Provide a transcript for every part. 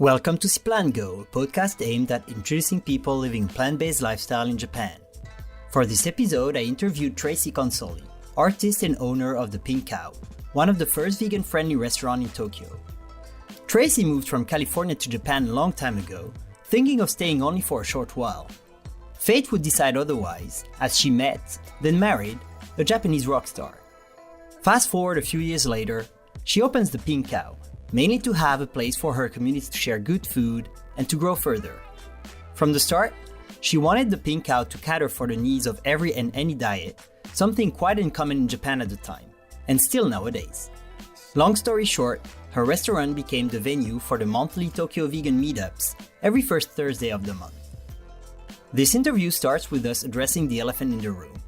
Welcome to ciplantgo, a podcast aimed at introducing people living a plant-based lifestyle in Japan. For this episode, I interviewed Traci Consoli, artist and owner of the Pink Cow, one of the first vegan-friendly restaurants in Tokyo. Traci moved from California to Japan a long time ago, thinking of staying only for a short while. Fate would decide otherwise, as she met, then married, a Japanese rock star. Fast forward a few years later, she opens the Pink Cow, mainly to have a place for her community to share good food and to grow further. From the start, she wanted the Pink Cow to cater for the needs of every and any diet, something quite uncommon in Japan at the time, and still nowadays. Long story short, her restaurant became the venue for the monthly Tokyo Vegan Meetups every first Thursday of the month. This interview starts with us addressing the elephant in the room.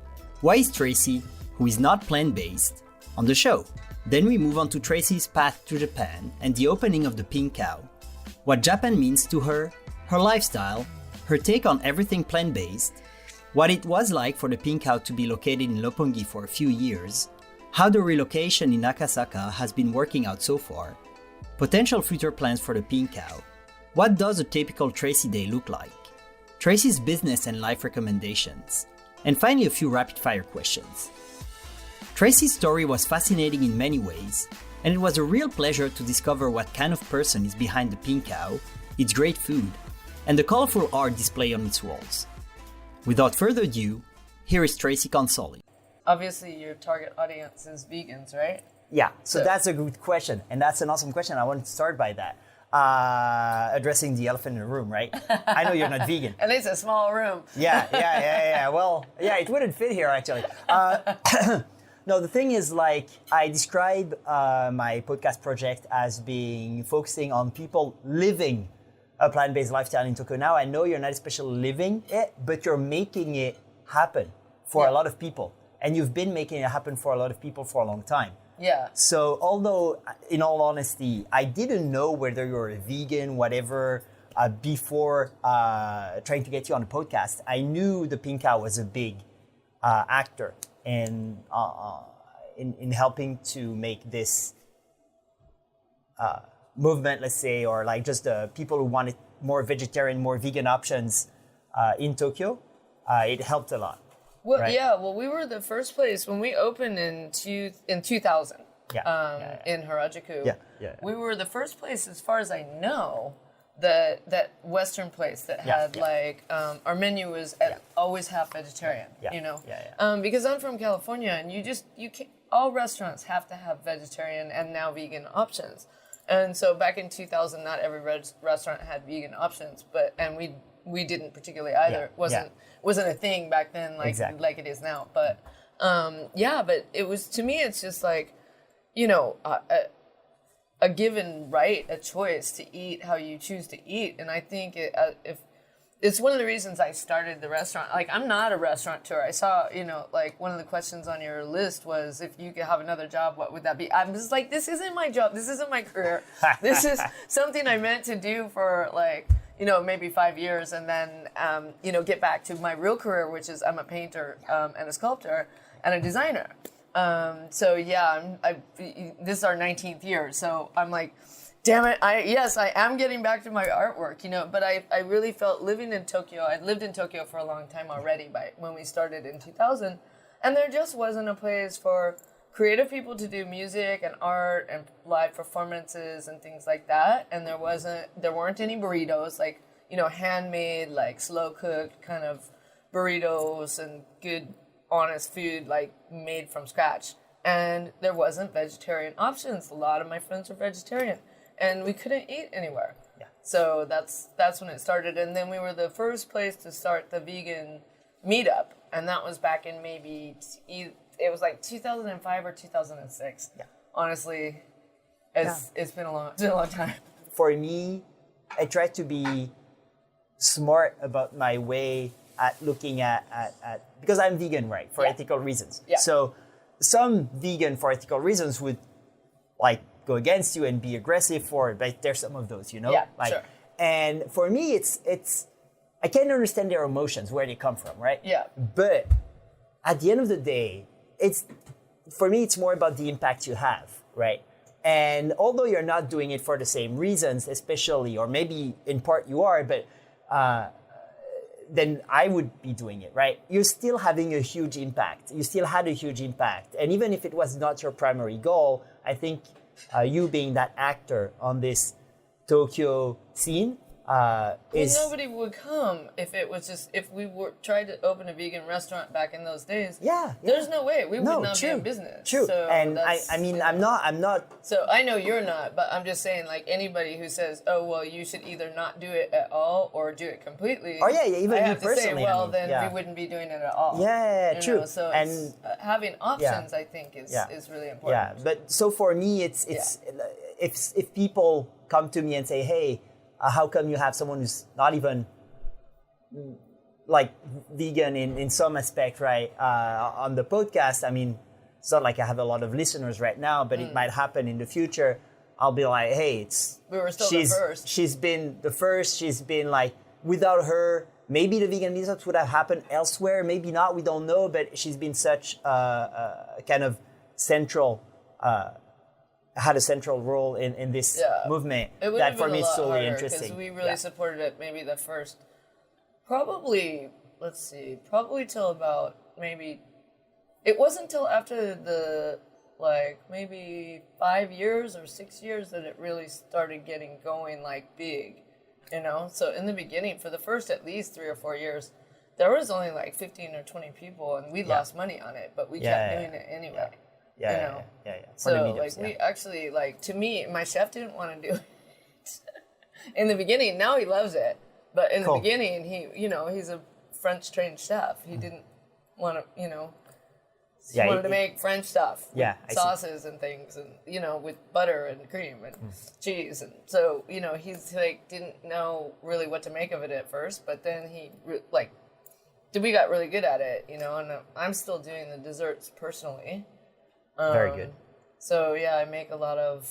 Why is Traci, who is not plant-based, on the show? Then we move on to Traci's path to Japan and the opening of the Pink Cow, what Japan means to her, her lifestyle, her take on everything plant-based, what it was like for the Pink Cow to be located in Roppongi for a few years, how the relocation in Akasaka has been working out so far, potential future plans for the Pink Cow, what does a typical Traci day look like, Traci's business and life recommendations, and finally a few rapid-fire questions. Traci's story was fascinating in many ways, and it was a real pleasure to discover what kind of person is behind the Pink Cow, its great food, and the colorful art display on its walls. Without further ado, here is Traci Consoli. Obviously, your target audience is vegans, right? Yeah, so that's a good question, and that's an awesome question. I wanted to start by that. Addressing the elephant in the room, right? I know you're not vegan. At least a small room. Yeah. Well, yeah, it wouldn't fit here, actually. No, the thing is, I describe my podcast project as being focusing on people living a plant-based lifestyle in Tokyo. Now, I know you're not especially living it, but you're making it happen for a lot of people. And you've been making it happen for a lot of people for a long time. Yeah. So, although, in all honesty, I didn't know whether you're a vegan, whatever, before trying to get you on the podcast, I knew the Pink Cow was a big actor in helping to make this movement, let's say, or like just the people who wanted more vegetarian, more vegan options in Tokyo, it helped a lot. Well, right? yeah. Well, we were the first place when we opened in 2000 in Harajuku. Yeah. We were the first place, as far as I know, that Western place that had our menu was always half vegetarian. Because I'm from California, and you can't, all restaurants have to have vegetarian and now vegan options. And so back in 2000, not every restaurant had vegan options, and we didn't particularly either. Wasn't a thing back then like it is now. But but it was, to me, it's just like, a given right, a choice to eat how you choose to eat. And I think if it's one of the reasons I started the restaurant. Like, I'm not a restaurateur. I saw, one of the questions on your list was, if you could have another job, what would that be? I'm just like, this isn't my job. This isn't my career. This is something I meant to do for maybe 5 years, and then, get back to my real career, which is I'm a painter and a sculptor and a designer. This is our 19th year, so I'm like, damn it, I am getting back to my artwork, but I really felt living in Tokyo. I'd lived in Tokyo for a long time already when we started in 2000, and there just wasn't a place for creative people to do music and art and live performances and things like that, and there weren't any burritos, handmade, slow cooked kind of burritos and good honest food made from scratch, and there wasn't vegetarian options. A lot of my friends were vegetarian, and we couldn't eat anywhere. So that's when it started, and then we were the first place to start the vegan meetup, and that was back in it was 2005 or 2006. Honestly, it's been a long time. For me, I try to be smart about my way at looking at because I'm vegan, right, for ethical reasons. So some vegan for ethical reasons would go against you and be aggressive for it, but there's some of those, Sure. And for me, it's I can't understand their emotions, where they come from, right? But at the end of the day, for me, it's more about the impact you have, right? And although you're not doing it for the same reasons, especially, or maybe in part you are, but then I would be doing it, right? You're still having a huge impact. You still had a huge impact. And even if it was not your primary goal, I think you being that actor on this Tokyo scene is... nobody would come if we were tried to open a vegan restaurant back in those days. Yeah. There's no way we would not be in business. True. So and I mean, I'm not. So I know you're not, but I'm just saying, like, anybody who says, "Oh, well, you should either not do it at all or do it completely." Oh yeah, even I me have to personally. say, well, then we wouldn't be doing it at all. Yeah, true. So and having options, I think, is really important. Yeah, but so for me, it's if people come to me and say, "Hey, how come you have someone who's not even like vegan in some aspect, right, on the podcast?" I mean, it's not like I have a lot of listeners right now, but it might happen in the future. I'll be like, hey, we were still the first. She's been the first. She's been like, without her, maybe the vegan meetups would have happened elsewhere. Maybe not. We don't know. But she's been such a kind of central, had a central role in this movement. That for me is so really interesting. Because we really supported it. Maybe the first, probably till about maybe. It wasn't till after the, like, maybe 5 years or 6 years that it really started getting going, like, big, you know? So in the beginning, for the first at least 3 or 4 years, there was only, like, 15 or 20 people, and we lost money on it, but we kept doing it anyway. Yeah. So, meetups, like, we actually, like, to me, my chef didn't want to do it in the beginning. Now he loves it. But in the beginning, he's a French-trained chef. He didn't want to, he wanted to make French stuff, sauces and things, and with butter and cream and cheese, and so he's like didn't know really what to make of it at first, but then we got really good at it, and I'm still doing the desserts personally. Very good. So I make a lot of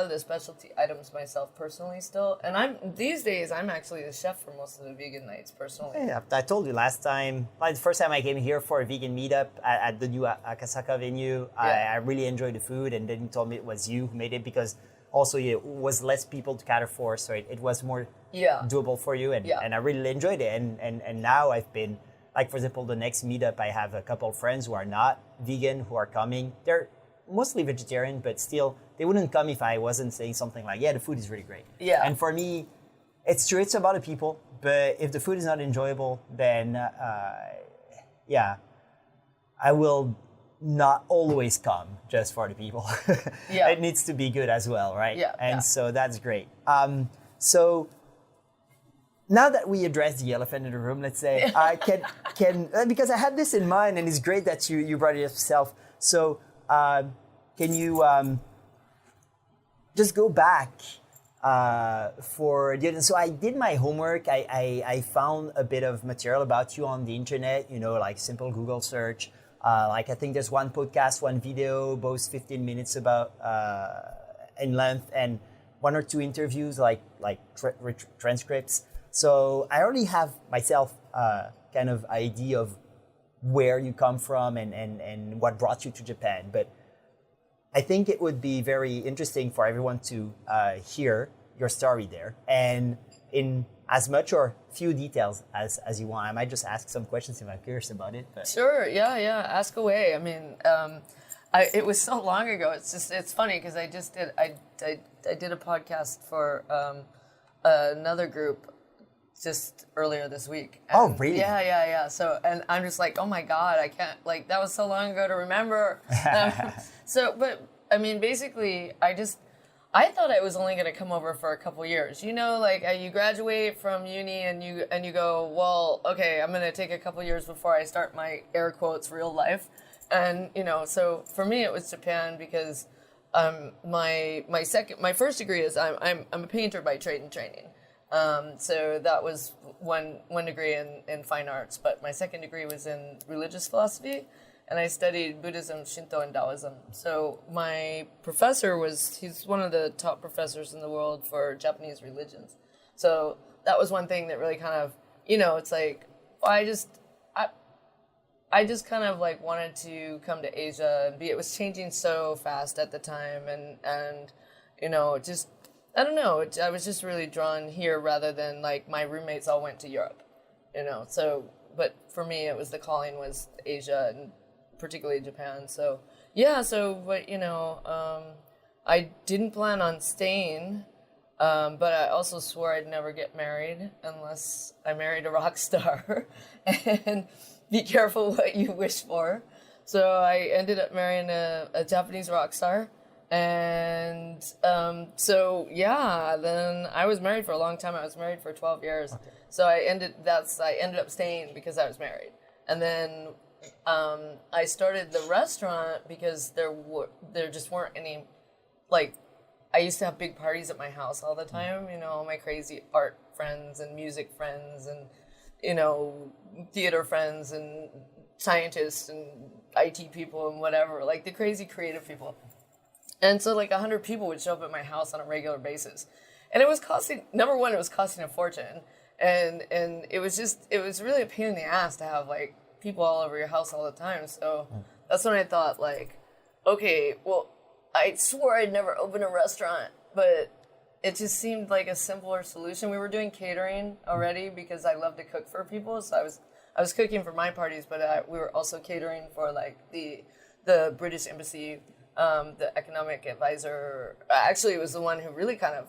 the specialty items myself personally still, and these days I'm actually the chef for most of the vegan nights personally. Yeah, I told you last time, like the first time I came here for a vegan meetup at the new Akasaka venue, I really enjoyed the food, and then you told me it was you who made it because also it was less people to cater for, so it was more doable for you, and I really enjoyed it, and now I've been, like for example, the next meetup I have a couple of friends who are not vegan who are coming. They're mostly vegetarian, but still, they wouldn't come if I wasn't saying something like, the food is really great. Yeah. And for me, it's true, it's about the people, but if the food is not enjoyable, then, I will not always come just for the people. It needs to be good as well, right? So that's great. So now that we addressed the elephant in the room, let's say, can because I had this in mind, and it's great that you brought it yourself. So, can you just go back for the audience? So I did my homework. I found a bit of material about you on the internet, like simple Google search. I think there's one podcast, one video, both 15 minutes about in length, and 1 or 2 interviews, like transcripts. So I already have myself kind of idea of where you come from and what brought you to Japan. But I think it would be very interesting for everyone to hear your story there, and in as much or few details as you want. I might just ask some questions if I'm curious about it. But. Sure, ask away. I mean, it was so long ago. It's funny because I did a podcast for another group just earlier this week. And oh, really? Yeah. So, and I'm just like, oh my God, I can't, like, that was so long ago to remember. But I mean, basically, I thought I was only going to come over for a couple years. You graduate from uni and you go, well, okay, I'm going to take a couple years before I start my air quotes real life. And, so for me, it was Japan because my first degree is I'm a painter by trade and training. So that was one degree in fine arts, but my second degree was in religious philosophy, and I studied Buddhism, Shinto, and Taoism. So my professor he's one of the top professors in the world for Japanese religions. So that was one thing that really kind of, it's like, I just kind of like wanted to come to Asia and it was changing so fast at the time. And you know, just, I don't know, I was just really drawn here rather than like my roommates all went to Europe, you know, so, but for me, it was the calling was Asia and particularly Japan. So, yeah, so, but, you know, I didn't plan on staying, but I also swore I'd never get married unless I married a rock star. And be careful what you wish for. So I ended up marrying a Japanese rock star. And so, yeah, then I was married for a long time. I was married for 12 years. Okay. So I ended up staying because I was married. And then I started the restaurant because there just weren't any, like, I used to have big parties at my house all the time, you know, all my crazy art friends and music friends and, you know, theater friends and scientists and IT people and whatever, like the crazy creative people. And so like 100 people would show up at my house on a regular basis. And it was costing, number one, it was costing a fortune. And it was really a pain in the ass to have like people all over your house all the time. So that's when I thought like, okay, well, I swore I'd never open a restaurant, but it just seemed like a simpler solution. We were doing catering already because I love to cook for people. So I was cooking for my parties, but we were also catering for like the British Embassy. The economic advisor, actually it was the one who really kind of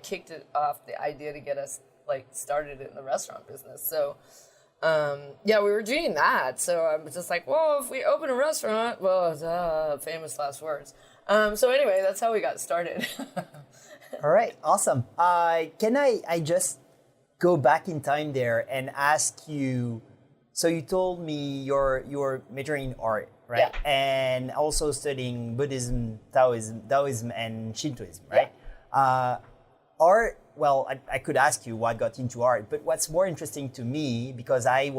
kicked it off, the idea to get us like started in the restaurant business. So, yeah, we were doing that. So I was just like, well, if we open a restaurant, well, famous last words. So anyway, that's how we got started. All right, awesome. Can I just go back in time there and ask you, so you told me you're majoring in art, right? Yeah. And also studying Buddhism, Taoism, and Shintoism, right? Yeah. Art, well, I could ask you what got into art, but what's more interesting to me, because I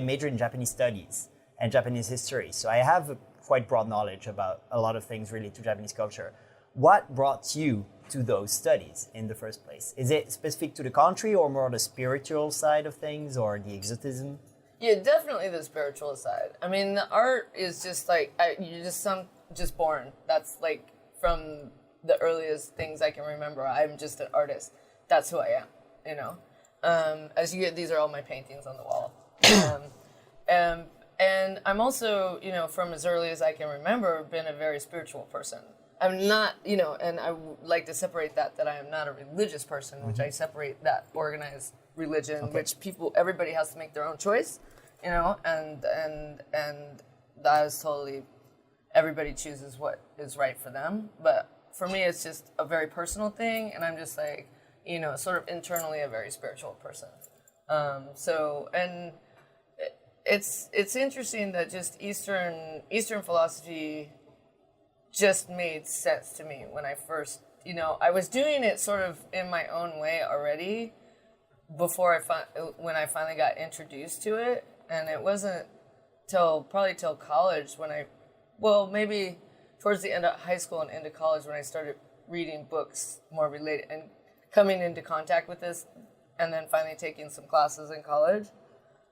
majored in Japanese studies and Japanese history, so I have a quite broad knowledge about a lot of things related to Japanese culture. What brought you to those studies in the first place? Is it specific to the country or more the spiritual side of things or the exotism? Yeah, definitely the spiritual side. I mean, the art is just like, you're just born. That's like from the earliest things I can remember. I'm just an artist. That's who I am, you know. As you get, these are all my paintings on the wall. And I'm also, you know, from as early as I can remember, been a very spiritual person. I'm not, you know, and I like to separate that I am not a religious person, which I separate that organized religion, which everybody has to make their own choice, you know, and that is totally, everybody chooses what is right for them. But for me, it's just a very personal thing, and I'm just like, you know, sort of internally a very spiritual person. So, and it's interesting that just Eastern philosophy just made sense to me when I first, you know, I was doing it sort of in my own way already before when I finally got introduced to it. And it wasn't probably till college maybe towards the end of high school and into college when I started reading books more related and coming into contact with this, and then finally taking some classes in college.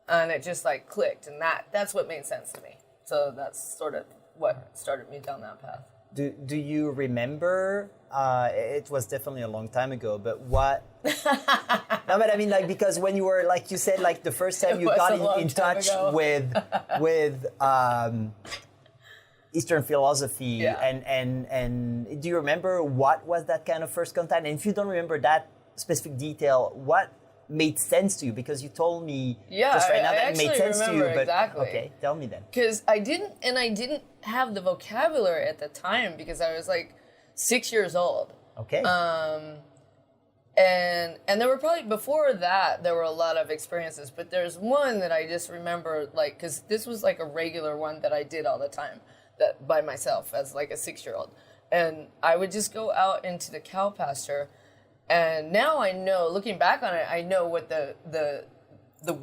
And it just like clicked, and that's what made sense to me. So that's sort of what started me down that path. Do you remember? It was definitely a long time ago, but what? No, but I mean, like, because when you were, like you said, like the first time you got in touch with Eastern philosophy, and do you remember what was that kind of first contact? And if you don't remember that specific detail, what made sense to you? Because you told me just right now that it made sense to you, but exactly. Okay, tell me then. Because I didn't have the vocabulary at the time because I was like 6 years old. Okay. And there were probably, before that, there were a lot of experiences, but there's one that I just remember, like, because this was like a regular one that I did all the time, that by myself as like a 6-year-old. And I would just go out into the cow pasture, and now I know, looking back on it, I know what the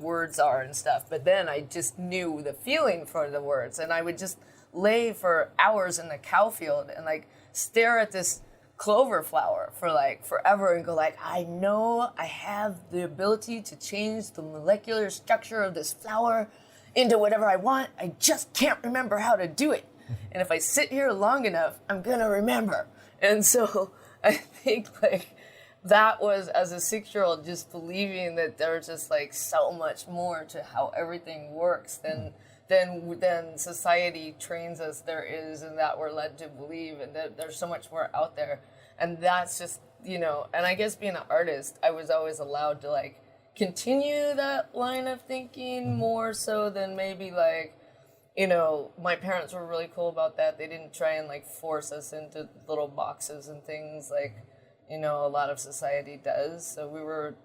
words are and stuff, but then I just knew the feeling for the words, and I would just lay for hours in the cow field and like stare at this clover flower for like forever and go like, I know I have the ability to change the molecular structure of this flower into whatever I want. I just can't remember how to do it. And if I sit here long enough, I'm going to remember. And so I think like that was, as a 6-year-old, just believing that there's just like so much more to how everything works than society trains us there is, and that we're led to believe, and that there's so much more out there. And that's just, you know, and I guess being an artist, I was always allowed to like continue that line of thinking more so than maybe like, you know, my parents were really cool about that. They didn't try and like force us into little boxes and things like, you know, a lot of society does. So we were,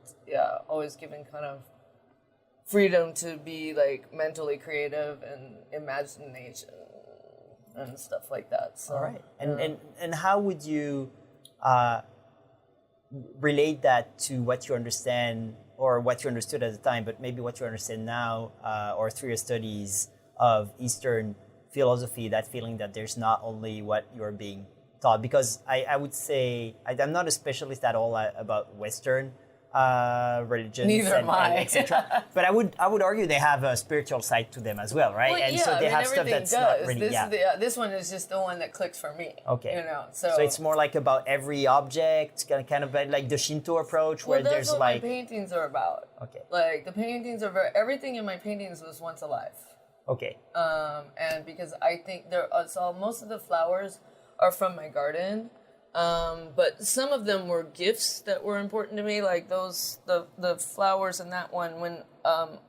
always given kind of freedom to be like mentally creative and imagination and stuff like that. So, all right. And how would you relate that to what you understand, or what you understood at the time, but maybe what you understand now, or through your studies of Eastern philosophy, that feeling that there's not only what you're being taught? Because I would say, I'm not a specialist at all about Western religions. Neither am I. etc. But I would argue they have a spiritual side to them as well, right? Well, and yeah, so they have stuff everything that's does. not really. This one is just the one that clicks for me. Okay. You know, so it's more like about every object, kind of like the Shinto approach, where that's there's what like my paintings are about. Okay. Like the paintings are everything in my paintings was once alive. Okay. And because I think so most of the flowers are from my garden. But some of them were gifts that were important to me, like the flowers in that one, when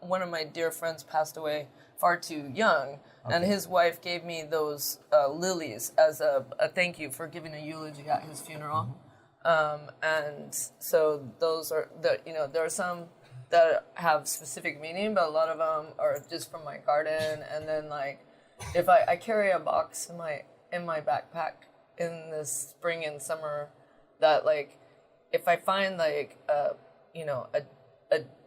one of my dear friends passed away far too young, and his wife gave me those lilies as a thank you for giving a eulogy at his funeral. And so those are, there are some that have specific meaning, but a lot of them are just from my garden. And then like, if I carry a box in my backpack in the spring and summer, that like, if I find like a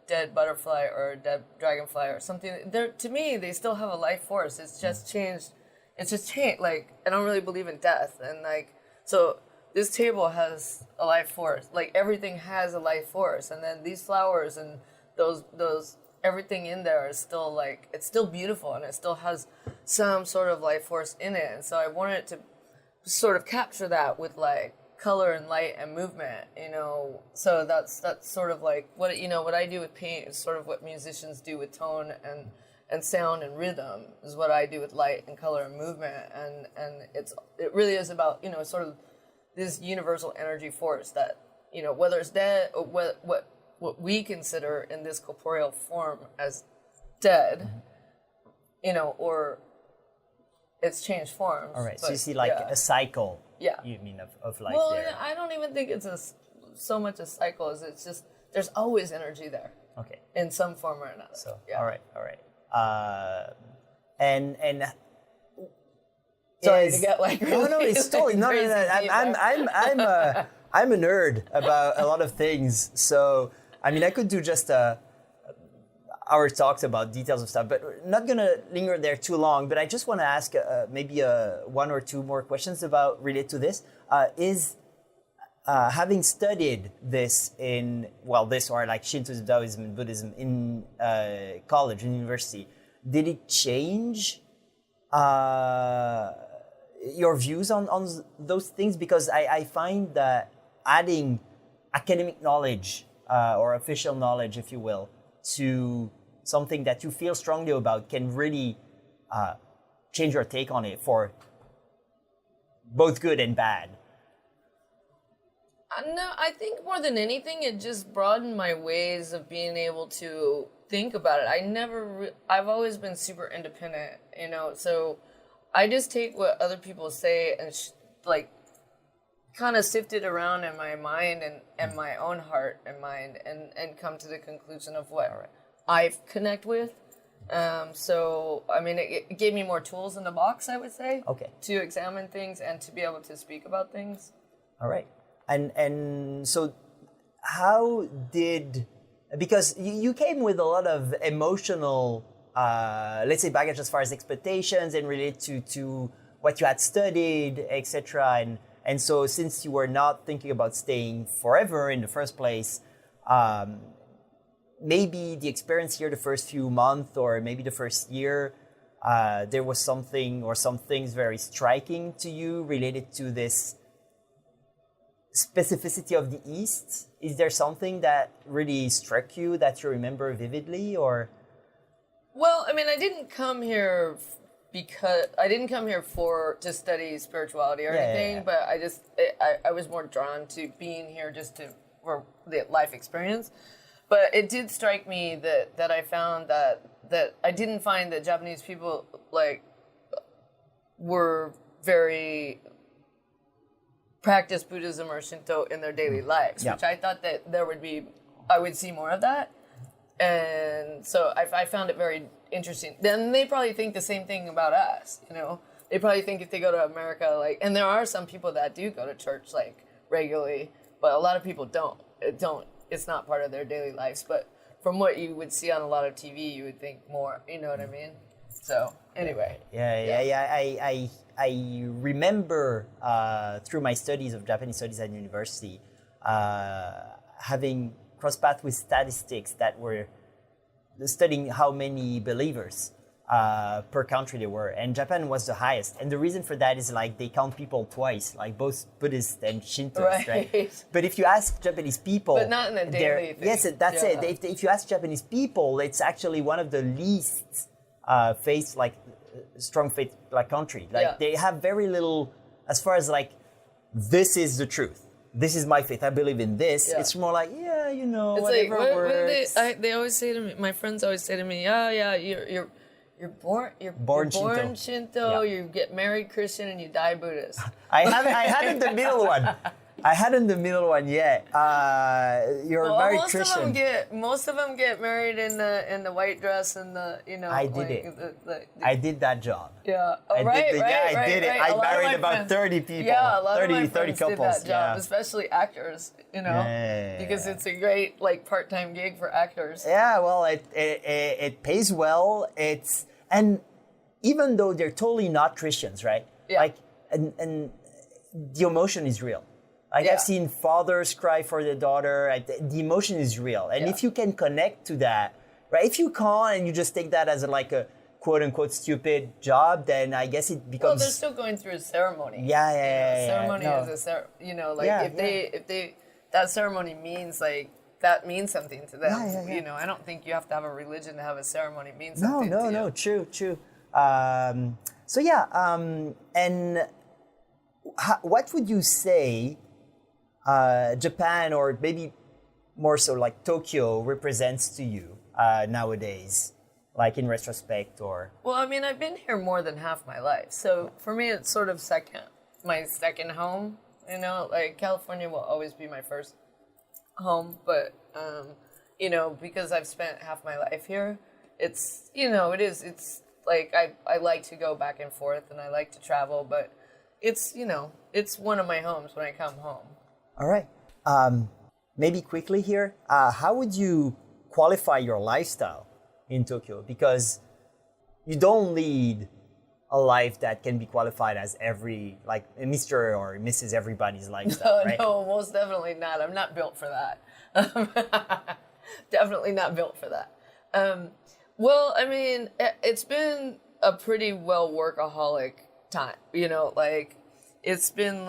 dead butterfly or a dead dragonfly or something, to me they still have a life force. It's just changed. It's just changed. Like, I don't really believe in death, and like, so this table has a life force. Like, everything has a life force, and then these flowers and those everything in there is still like, it's still beautiful, and it still has some sort of life force in it. And so I wanted to sort of capture that with like color and light and movement, so that's sort of like what I do with paint is sort of what musicians do with tone and sound and rhythm, is what I do with light and color and movement, and it really is about sort of this universal energy force that whether it's dead or what we consider in this corporeal form as dead, or it's changed forms. All right, so you see like a cycle. Yeah. You mean of life well, there? I don't even think it's so much a cycle as it's just there's always energy there. Okay. In some form or another. So yeah. all right. And sorry to get like really, no, it's totally no. I'm a nerd about a lot of things. So I mean, I could do just our talks about details of stuff, but we're not going to linger there too long. But I just want to ask maybe one or two more questions related to this. Having studied this this or like Shintoism, Taoism, and Buddhism in college and university, did it change your views on those things? Because I find that adding academic knowledge or official knowledge, if you will, to something that you feel strongly about can really change your take on it for both good and bad. No, I think more than anything, it just broadened my ways of being able to think about it. I've always been super independent, so I just take what other people say and kind of sift it around in my mind and my own heart and mind and come to the conclusion of what I connect with. So, I mean, it gave me more tools in the box, I would say, to examine things and to be able to speak about things. All right. And so how because you came with a lot of emotional, let's say, baggage as far as expectations and related to what you had studied, etc. And so since you were not thinking about staying forever in the first place, maybe the experience here the first few months or maybe the first year, there was something or some things very striking to you related to this specificity of the East? Is there something that really struck you that you remember vividly, or? Well, I mean, I didn't come here to study spirituality or anything, but I was more drawn to being here just for the life experience. But it did strike me that I found that I didn't find that Japanese people were very practice Buddhism or Shinto in their daily lives, which I thought that I would see more of that. And so I found it very interesting. Then they probably think the same thing about us, They probably think if they go to America, and there are some people that do go to church, regularly, but a lot of people don't. It's not part of their daily lives. But from what you would see on a lot of TV, you would think more, you know what I mean? So, anyway. I remember through my studies of Japanese studies at university, having crossed paths with statistics that were studying how many believers per country there were, and Japan was the highest. And the reason for that is they count people twice, both Buddhist and Shintoist, right? But if you ask Japanese people, but not in a daily thing. Yes, that's it. If you ask Japanese people, it's actually one of the least strong faith country. They have very little as far as this is the truth. This is my faith. I believe in this. Yeah. It's more it's whatever works. They always say to me, my friends always say to me, oh yeah, you're born Shinto, you get married Christian, and you die Buddhist. I hadn't the middle one. I hadn't the middle one yet. You're married Christian. Most of them get married in the white dress and the I did it. I did that job. Yeah. Oh, I did it. I married about 30 people. Yeah, a lot of my friends 30 couples. Did that job, especially actors. Because it's a great part-time gig for actors. Yeah. Well, it pays well. And even though they're totally not Christians, right? Yeah. And the emotion is real. I've seen fathers cry for their daughter. The emotion is real. And if you can connect to that, right? If you can't and you just take that as a quote unquote stupid job, then I guess it becomes. Well, they're still going through a ceremony. Ceremony is if they that ceremony means that means something to them. I don't think you have to have a religion to have a ceremony mean something to you. No, true. And what would you say Japan, or maybe more so Tokyo, represents to you nowadays, in retrospect, or? Well, I mean, I've been here more than half my life. So for me, it's sort of my second home, California will always be my first home. But, because I've spent half my life here, it's I like to go back and forth and I like to travel, but it's one of my homes when I come home. All right. Maybe quickly here, how would you qualify your lifestyle in Tokyo? Because you don't lead a life that can be qualified as Mr. or Mrs. everybody's lifestyle, right? No, most definitely not. I'm not built for that. Definitely not built for that. Well, I mean, it's been a pretty workaholic time, it's been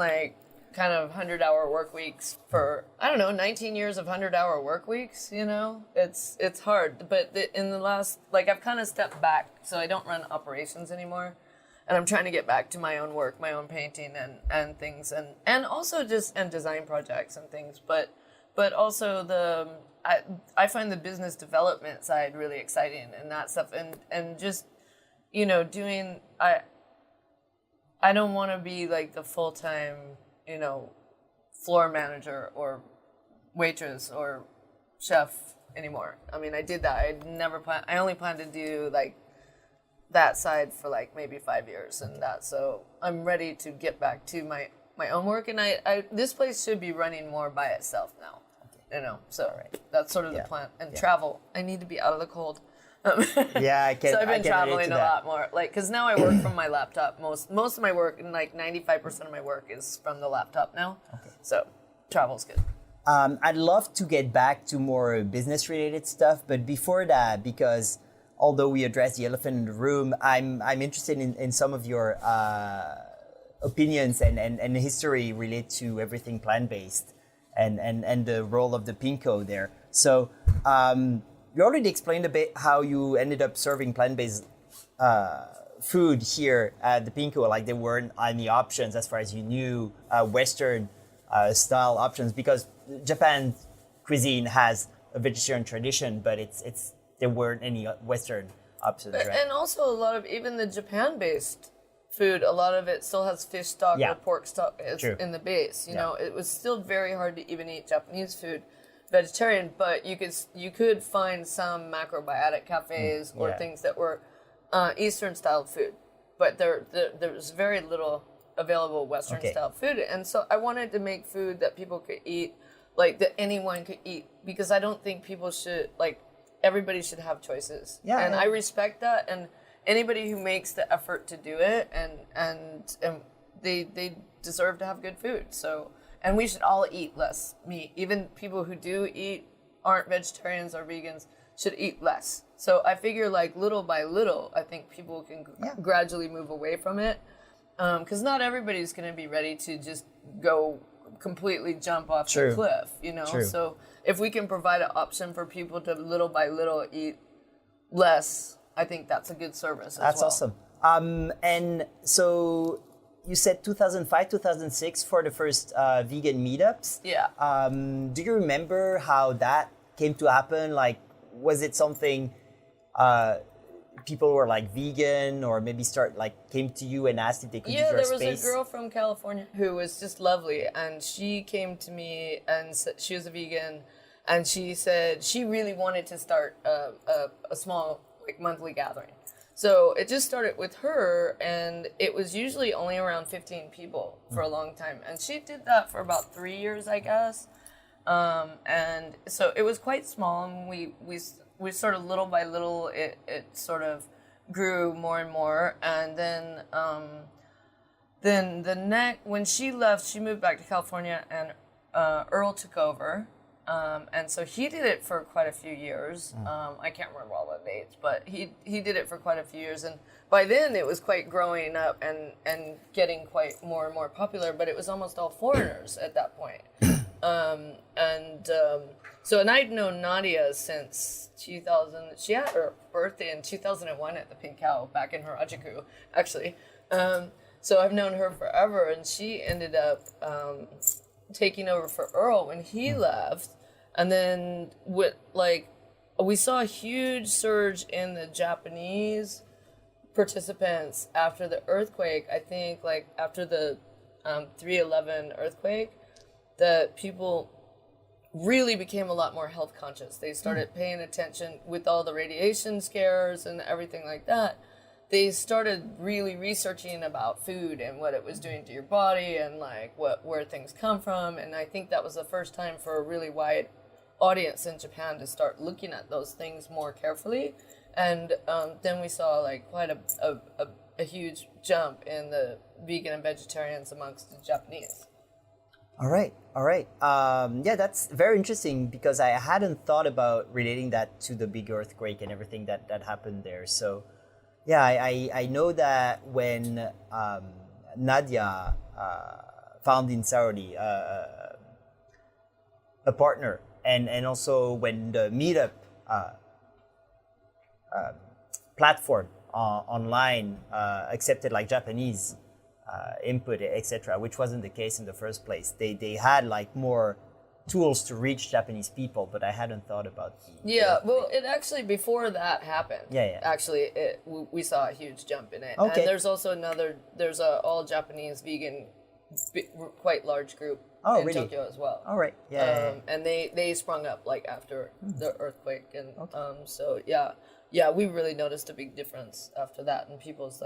kind of 100-hour work weeks for 19 years of 100-hour work weeks. It's hard, but in the last I've kind of stepped back, so I don't run operations anymore, and I'm trying to get back to my own work, my own painting and things, and also and design projects and things, but also I find the business development side really exciting and that stuff, and just doing I don't want to be the full-time, floor manager or waitress or chef anymore. I mean, I did that. I only planned to do that side for maybe 5 years and that. So I'm ready to get back to my own work. And this place should be running more by itself now, so that's sort of the plan. And travel. I need to be out of the cold. I can. So I've been traveling a lot more, because now I work from my laptop. Most of my work, and 95% of my work is from the laptop now. Okay. So travel's good. I'd love to get back to more business-related stuff, but before that, because although we address the elephant in the room, I'm interested in some of your opinions and history related to everything plant-based and the role of the Pinko there. So you already explained a bit how you ended up serving plant-based food here at the Pinko. Like there weren't any options as far as you knew, Western style options, because Japan cuisine has a vegetarian tradition, but there weren't any Western options, right? And also a lot of even the Japan-based food, a lot of it still has fish stock or pork stock in the base. You know, it was still very hard to even eat Japanese food vegetarian, but you could find some macrobiotic cafes or things that were Eastern style food, but there was very little available Western style food, and so I wanted to make food that people could eat, like that anyone could eat, because I don't think people should, like, everybody should have choices. And I respect that, and anybody who makes the effort to do it, and they deserve to have good food. So, and we should all eat less meat. Even people who do eat, aren't vegetarians or vegans, should eat less. So I figure, like, little by little, I think people can gradually move away from it. Because not everybody's going to be ready to just go completely jump off the cliff, you know? So if we can provide an option for people to little by little eat less, I think that's a good service as well. That's awesome. And so you said 2005, 2006 for the first vegan meetups. Yeah. Do you remember how that came to happen? Like, was it something people were like vegan, or maybe came to you and asked if they could use your space? Yeah, there was a girl from California who was just lovely, and she came to me and said she was a vegan, and she said she really wanted to start a small, like, monthly gathering. So it just started with her, and it was usually only around 15 people for a long time, and she did that for about 3 years, I guess. And so it was quite small, and we sort of little by little, it sort of grew more and more. And then when she left, she moved back to California, and Earl took over. And so he did it for quite a few years. I can't remember all the dates, but he did it for quite a few years. And by then it was quite growing up and getting quite more and more popular, but it was almost all foreigners at that point. And I'd known Nadia since 2000. She had her birthday in 2001 at the Pink Cow back in Harajuku, actually. So I've known her forever, and she ended up taking over for Earl when he left. And then we saw a huge surge in the Japanese participants after the earthquake. I think after the 3/11 earthquake, that people really became a lot more health conscious. They started paying attention with all the radiation scares and everything like that. They started really researching about food and what it was doing to your body and where things come from. And I think that was the first time for a really wide audience in Japan to start looking at those things more carefully. And then we saw quite a huge jump in the vegan and vegetarians amongst the Japanese. All right. That's very interesting, because I hadn't thought about relating that to the big earthquake and everything that happened there. So, yeah, I know that when Nadia found in Saudi a partner, and also when the meetup platform online accepted Japanese input, etc., which wasn't the case in the first place. They had more tools to reach Japanese people, but I hadn't thought about it actually, before that happened, actually we saw a huge jump in it. Okay. And there's also there's a all Japanese vegan quite large group in Tokyo as well. All right. And they sprung up after the earthquake, and we really noticed a big difference after that, and people's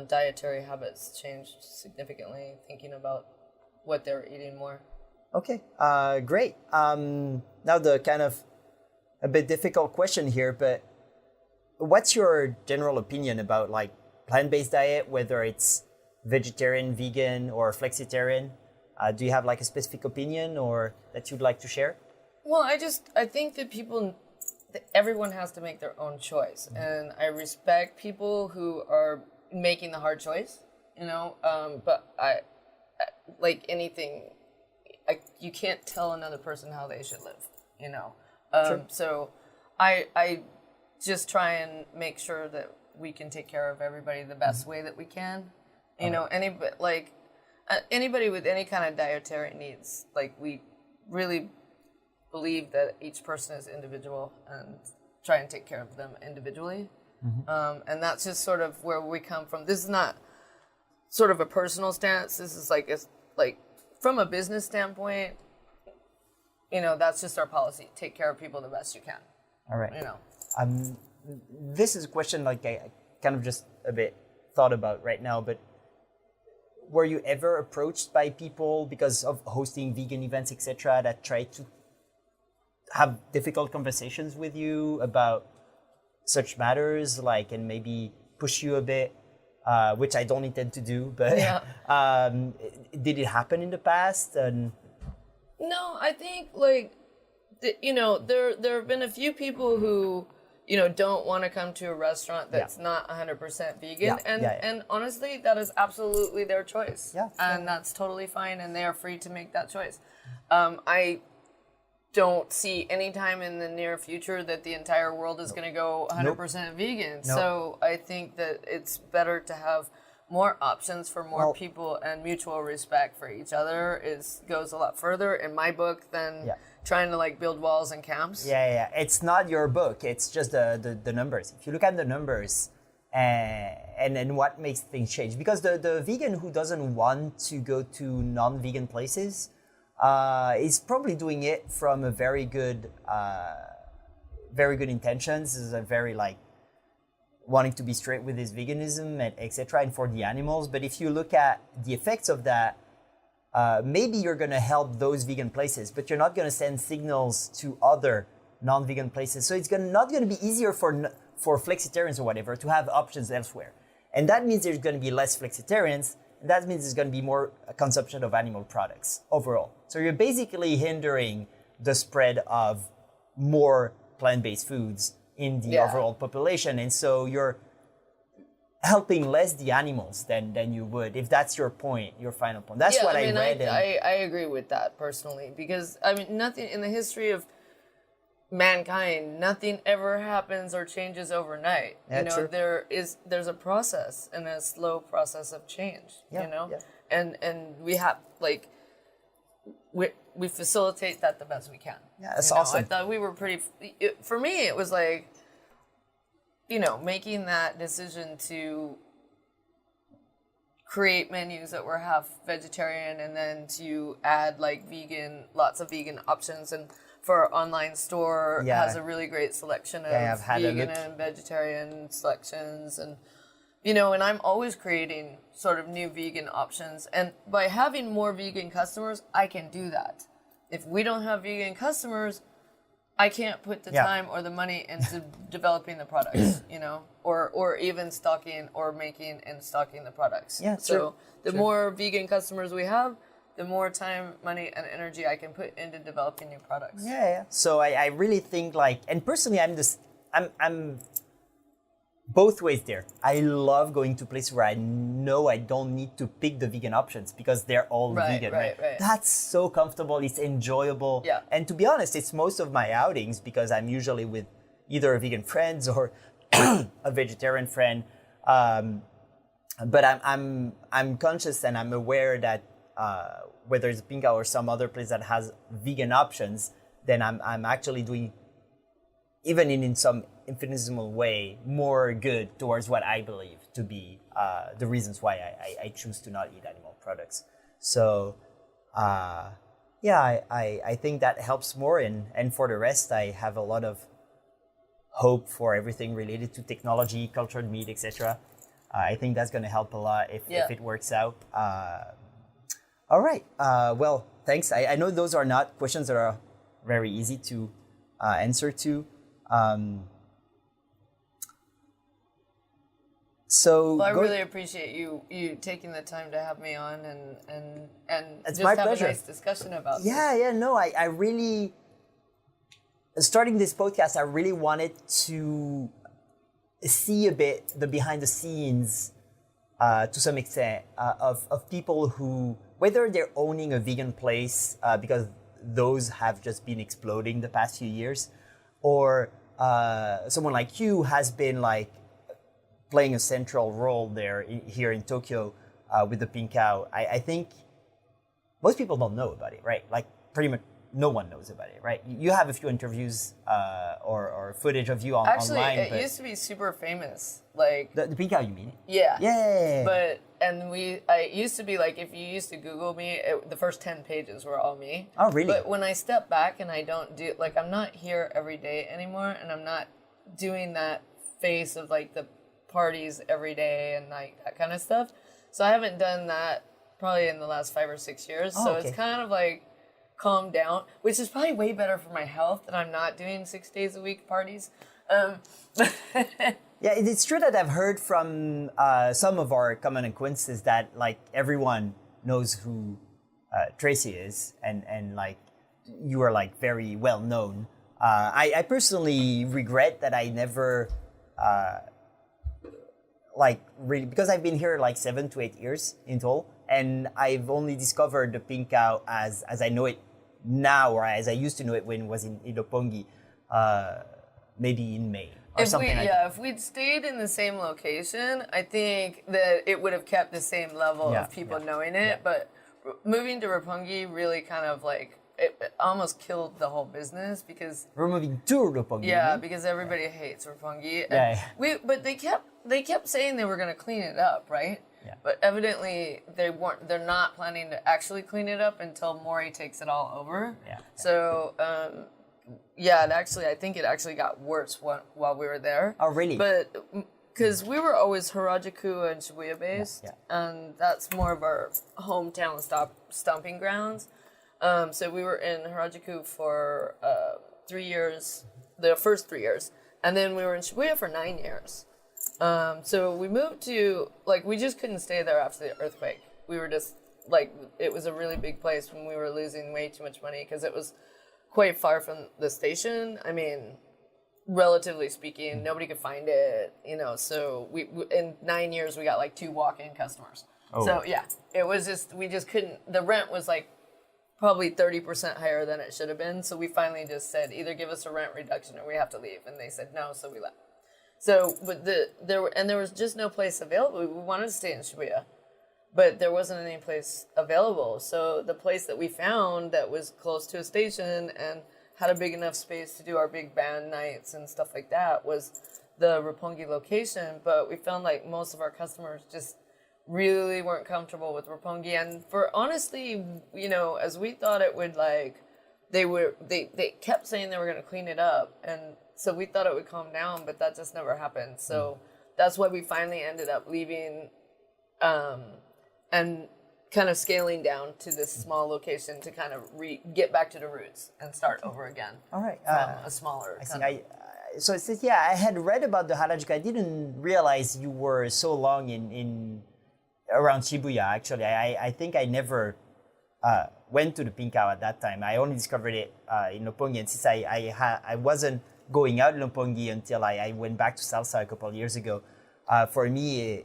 dietary habits changed significantly, thinking about what they were eating more. Okay, great. Now the kind of a bit difficult question here, but what's your general opinion about plant-based diet, whether it's vegetarian, vegan, or flexitarian? Do you have like a specific opinion or that you'd like to share? Well, I think that everyone has to make their own choice. And I respect people who are making the hard choice, but like anything, you can't tell another person how they should live, Sure. So I just try and make sure that we can take care of everybody the best way that we can. Anybody with any kind of dietary needs, like we really believe that each person is individual and try and take care of them individually. And that's just sort of where we come from. This is not sort of a personal stance. This is like from a business standpoint, that's just our policy. Take care of people the best you can. All right. This is a question like I kind of just a bit thought about right now, but were you ever approached by people because of hosting vegan events, etc., that try to have difficult conversations with you about such matters, and maybe push you a bit, which I don't intend to do, but did it happen in the past? And no, I think there have been a few people who don't want to come to a restaurant that's not 100% vegan. And honestly, that is absolutely their choice. And that's totally fine, and they are free to make that choice. I don't see any time in the near future that the entire world is going to go 100% vegan. So I think that it's better to have more options for more people, and mutual respect for each other goes a lot further in my book than trying to build walls and camps. It's not your book, it's just the numbers. If you look at the numbers and then what makes things change, because the vegan who doesn't want to go to non-vegan places is probably doing it from a very good intentions. Is a very wanting to be straight with his veganism and etc. and for the animals. But if you look at the effects of that, maybe you're going to help those vegan places, but you're not going to send signals to other non-vegan places. So it's not going to be easier for flexitarians or whatever to have options elsewhere. And that means there's going to be less flexitarians. And that means there's going to be more consumption of animal products overall. So you're basically hindering the spread of more plant-based foods in the overall population. And so you're helping less the animals than you would, if that's your point, your final point. That's what I read. I agree with that personally, because nothing in the history of mankind, nothing ever happens or changes overnight. True. There's a process, and a slow process of change. And we have we facilitate that the best we can. Yeah, that's awesome. I thought we were for me, it was making that decision to create menus that were half vegetarian, and then to add lots of vegan options. And for our online store has a really great selection of vegan and vegetarian selections. And and I'm always creating sort of new vegan options. And by having more vegan customers, I can do that. If we don't have vegan customers, I can't put the time or the money into developing the products, or even stocking or making and stocking the products. So the more vegan customers we have, the more time, money, and energy I can put into developing new products. So I really think and personally, I'm both ways there. I love going to places where I know I don't need to pick the vegan options because they're all vegan. Right. That's so comfortable. It's enjoyable. And to be honest, it's most of my outings because I'm usually with either a vegan friends or a vegetarian friend. But I'm conscious and I'm aware that whether it's Pinka or some other place that has vegan options, then I'm actually doing, even in some infinitesimal way, more good towards what I believe to be the reasons why I choose to not eat animal products. So I think that helps more. And for the rest, I have a lot of hope for everything related to technology, cultured meat, etc. I think that's going to help a lot if it works out. All right. Well, thanks. I know those are not questions that are very easy to So well, I really appreciate you taking the time to have me on and it's just my have pleasure. a nice discussion about this. No, I really, starting this podcast, I really wanted to see a bit the behind the scenes, to some extent, of people who, whether they're owning a vegan place, because those have just been exploding the past few years, or someone like you has been like playing a central role there here in Tokyo with the Pink Cow. I think most people don't know about it, right? Like pretty much no one knows about it, right? You have a few interviews or footage of you Actually, online. it used to be super famous. Like The Pink Cow, you mean? yeah. Yeah. But I used to be like, if you used to Google me, the first 10 pages were all me. Oh, really? But when I step back and I don't do, like, I'm not here every day anymore, and I'm not doing that face of like the parties every day and like that kind of stuff. So I haven't done that probably in the last 5 or 6 years. Oh, so okay. it's kind of like calmed down, which is probably way better for my health that I'm not doing 6 days a week parties. Yeah, it's true that I've heard from some of our common acquaintances that like everyone knows who Traci is, and like you are like very well known. I personally regret that I never like really, because I've been here like 7 to 8 years in total, and I've only discovered the Pink Cow as I know it now, or as I used to know it when it was in Roppongi, maybe in May. Or something like that. If we'd stayed in the same location, I think that it would have kept the same level of people knowing it. But moving to Roppongi really kind of like, it almost killed the whole business because... We're moving to Roppongi. Yeah, because everybody hates Roppongi. Yeah. But they kept saying they were going to clean it up, right? Yeah. But evidently they're not planning to actually clean it up until Mori takes it all over. Yeah. So... I think it actually got worse while we were there. Oh, really? But because we were always Harajuku and Shibuya based, and that's more of our hometown stomping grounds. So we were in Harajuku for 3 years, the first 3 years, and then we were in Shibuya for 9 years. So we moved to, like, we just couldn't stay there after the earthquake. We were just, like, it was a really big place when we were losing way too much money because it was quite far from the station. I mean, relatively speaking, nobody could find it, so we in 9 years we got like 2 walk-in customers. Oh. So yeah, it was just, we just couldn't, the rent was like probably 30% higher than it should have been. So we finally just said, either give us a rent reduction or we have to leave. And they said no, so we left. So, but there was just no place available. We wanted to stay in Shibuya, but there wasn't any place available. So the place that we found that was close to a station and had a big enough space to do our big band nights and stuff like that was the Roppongi location. But we found like most of our customers just really weren't comfortable with Roppongi. And for honestly, as we thought it would, like, they kept saying they were going to clean it up. And so we thought it would calm down, but that just never happened. So that's why we finally ended up leaving, and kind of scaling down to this small location to kind of get back to the roots and start over again. All right. From a smaller So it says, I had read about the Harajuku. I didn't realize you were so long in around Shibuya, actually. I think I never went to the Pink Cow at that time. I only discovered it in Roppongi. And since I wasn't going out in Roppongi until I went back to Salsa a couple of years ago, for me,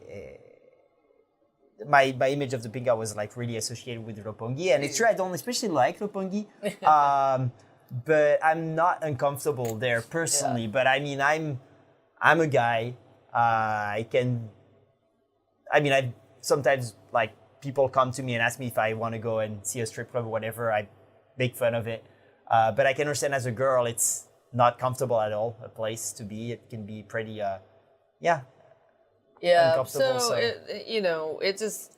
my image of the Pink Cow was like really associated with Roppongi, and it's true I don't especially like Roppongi, but I'm not uncomfortable there personally. Yeah. But I mean, I'm a guy. I sometimes like people come to me and ask me if I want to go and see a strip club or whatever. I make fun of it, but I can understand as a girl, it's not comfortable at all. A place to be, it can be pretty, Yeah, so it just,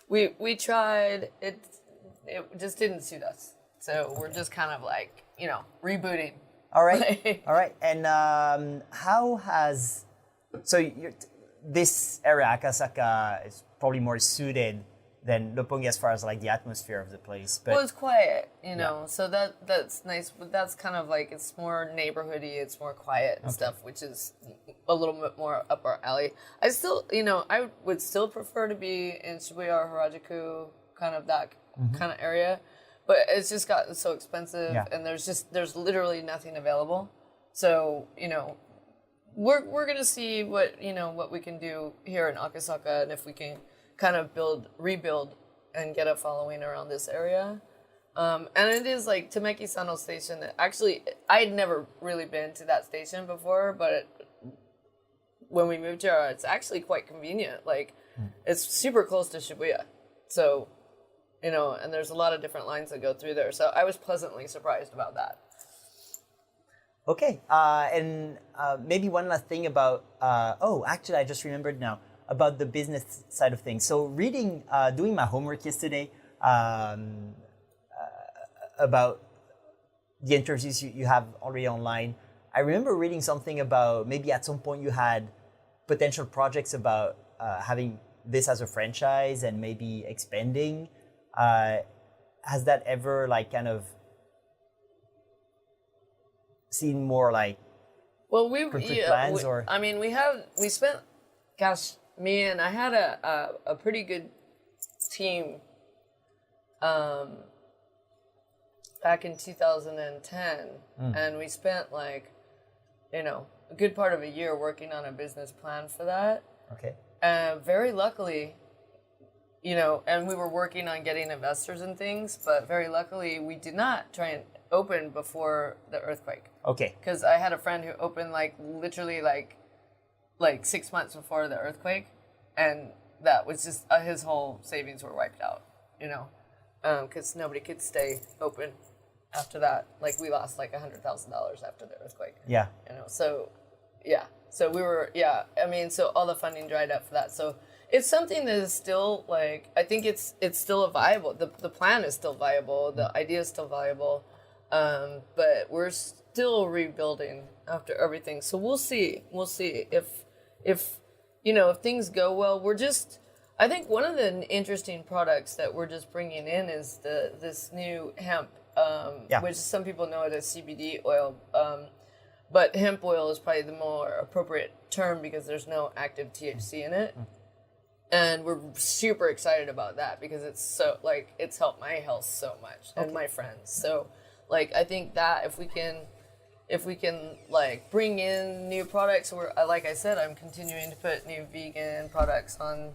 we tried, it just didn't suit us. So we're just kind of like, rebooting. All right, all right. And how has, so this area, Akasaka, is probably more suited than Roppongi as far as like the atmosphere of the place. But well, it's quiet, you know, so that's nice. But that's kind of like, it's more neighborhoody, it's more quiet and stuff, which is a little bit more up our alley. I still, you know, I would still prefer to be in Shibuya or Harajuku, kind of that kind of area. But it's just gotten so expensive, and there's literally nothing available. So, you know, we're gonna see what we can do here in Akasaka, and if we can kind of rebuild and get a following around this area. And it is like Tameki Sano Station. Actually, I had never really been to that station before, but when we moved here, it's actually quite convenient. Like, it's super close to Shibuya. So, you know, and there's a lot of different lines that go through there. So I was pleasantly surprised about that. Okay, and maybe one last thing about, actually I just remembered now, about the business side of things. So doing my homework yesterday about the interviews you have already online, I remember reading something about maybe at some point you had potential projects about having this as a franchise and maybe expanding. Has that ever like kind of seen more like concrete plans or? I mean, we spent, gosh, I had a pretty good team back in 2010, and we spent like, you know, a good part of a year working on a business plan for that. Okay. Very luckily, you know, and we were working on getting investors and things, but very luckily we did not try and open before the earthquake. Okay. Because I had a friend who opened like literally like 6 months before the earthquake, and that was just his whole savings were wiped out, you know, because nobody could stay open after that. Like, we lost like $100,000 after the earthquake. Yeah. You know, so yeah, so we were, I mean, so all the funding dried up for that. So it's something that is still like, I think it's still a viable, the plan is still viable, the idea is still viable, but we're still rebuilding after everything. So we'll see if you know, if things go well. I think one of the interesting products that we're just bringing in is this new hemp, which some people know it as CBD oil, but hemp oil is probably the more appropriate term because there's no active THC in it. And we're super excited about that because it's so, like, it's helped my health so much and my friends. So, like, I think that if we can like bring in new products, like I said, I'm continuing to put new vegan products on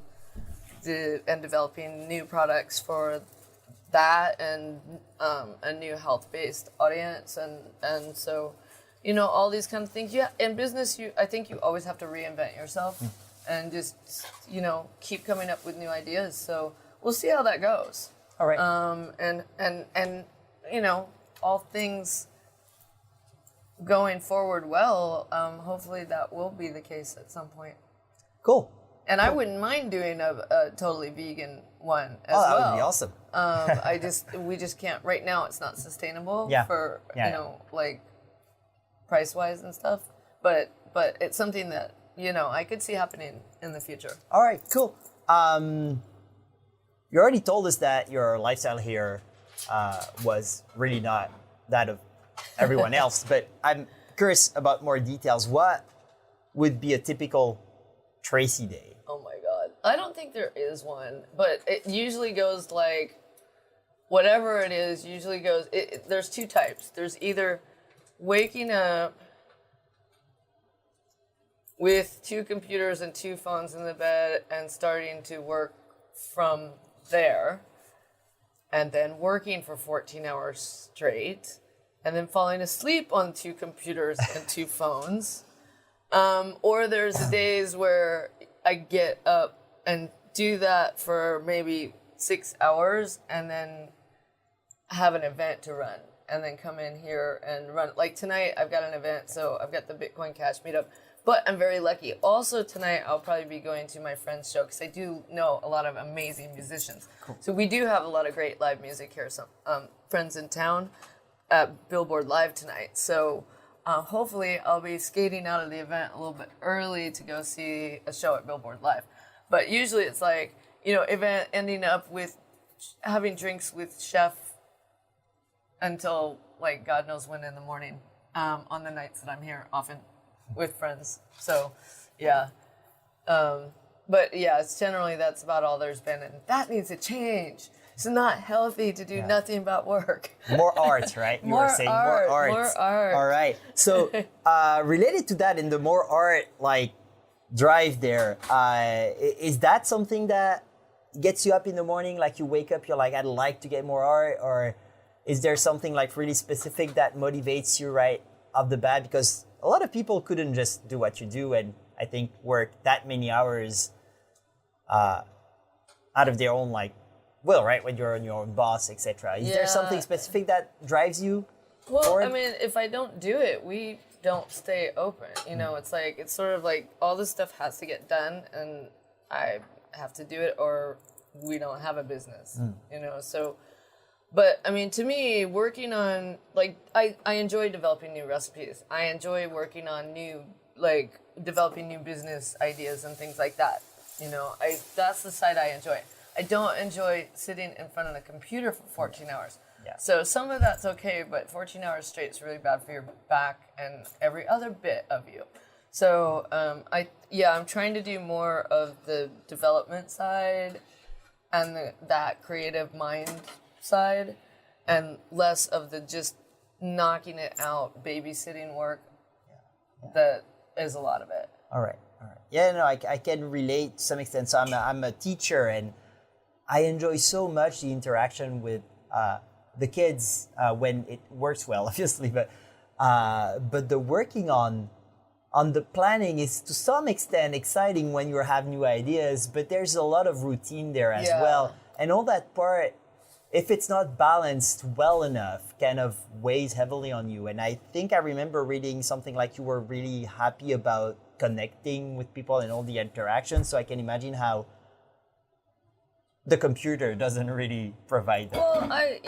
and developing new products for that, and a new health-based audience, and so, you know, all these kind of things. Yeah, in business, I think you always have to reinvent yourself. And just, you know, keep coming up with new ideas. So we'll see how that goes. All right. And you know, all things going forward well, hopefully that will be the case at some point. Cool. And I wouldn't mind doing a totally vegan one as well. Oh, that would be awesome. We just can't, right now it's not sustainable for, you know, like price-wise and stuff. But it's something that, you know, I could see happening in the future. All right, cool. You already told us that your lifestyle here was really not that of everyone else, but I'm curious about more details. What would be a typical Traci day? Oh my God. I don't think there is one, but it usually goes like, whatever it is, usually goes, there's two types. There's either waking up with 2 computers and 2 phones in the bed and starting to work from there, and then working for 14 hours straight, and then falling asleep on 2 computers and 2 phones. Or there's days where I get up and do that for maybe 6 hours and then have an event to run, and then come in here and run. Like tonight, I've got an event, so I've got the Bitcoin Cash meetup. But I'm very lucky. Also tonight, I'll probably be going to my friend's show because I do know a lot of amazing musicians. Cool. So we do have a lot of great live music here. Some friends in town at Billboard Live tonight. So hopefully I'll be skating out of the event a little bit early to go see a show at Billboard Live. But usually it's like, event ending up with having drinks with chef until like God knows when in the morning, on the nights that I'm here, often with friends. So, yeah. But yeah, it's generally that's about all there's been, and that needs to change. It's not healthy to do nothing but work. More art, right? You were saying more art. More art. All right. So related to that, in the more art like drive there, is that something that gets you up in the morning? Like you wake up, you're like, I'd like to get more art, or is there something like really specific that motivates you right off the bat? Because a lot of people couldn't just do what you do and I think work that many hours out of their own like will, right? When you're on your own boss, etc. Is there something specific that drives you? Well, forward? I mean, if I don't do it, we don't stay open. It's sort of like all this stuff has to get done, and I have to do it, or we don't have a business. So. But I mean, to me, working on like I enjoy developing new recipes. I enjoy working on developing new business ideas and things like that. That's the side I enjoy. I don't enjoy sitting in front of the computer for 14 hours. Yeah. So some of that's okay, but 14 hours straight is really bad for your back and every other bit of you. So I'm trying to do more of the development side and that creative mind side, and less of the just knocking it out babysitting work. That is a lot of it. All right. Yeah, no, I can relate to some extent. So I'm a teacher, and I enjoy so much the interaction with the kids when it works well, obviously. But the working on the planning is to some extent exciting when you have new ideas, but there's a lot of routine there as well. And all that part, if it's not balanced well enough, kind of weighs heavily on you. And I think I remember reading something like you were really happy about connecting with people and all the interactions. So I can imagine how the computer doesn't really provide that. Well, I